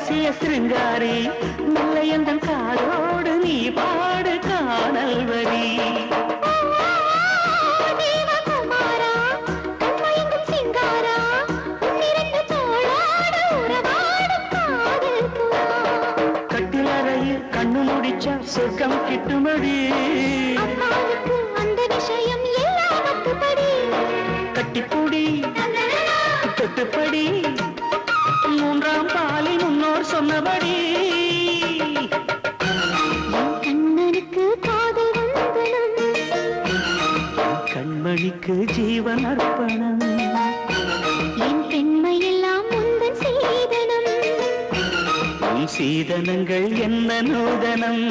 ரகசிய சிருங்காரி நல்லையந்தன் காதோடு நீ பாடு காணல் வரி கட்டிலறையில் கண்ணு முடிச்சா சொர்க்கம் கிட்டுமடி அந்த விஷயம் கட்டிப்பூடி தொட்டுப்படி மூன்றாம் பாலி முன்னோர் சொன்னபடி கண்ணனுக்கு காதல் வந்தனம் கண்மணிக்கு ஜீவன் அர்ப்பணம் என் பெண்மையெல்லாம் முந்தன் சீதனம் உன் சீதனங்கள் என்ன நூதனம்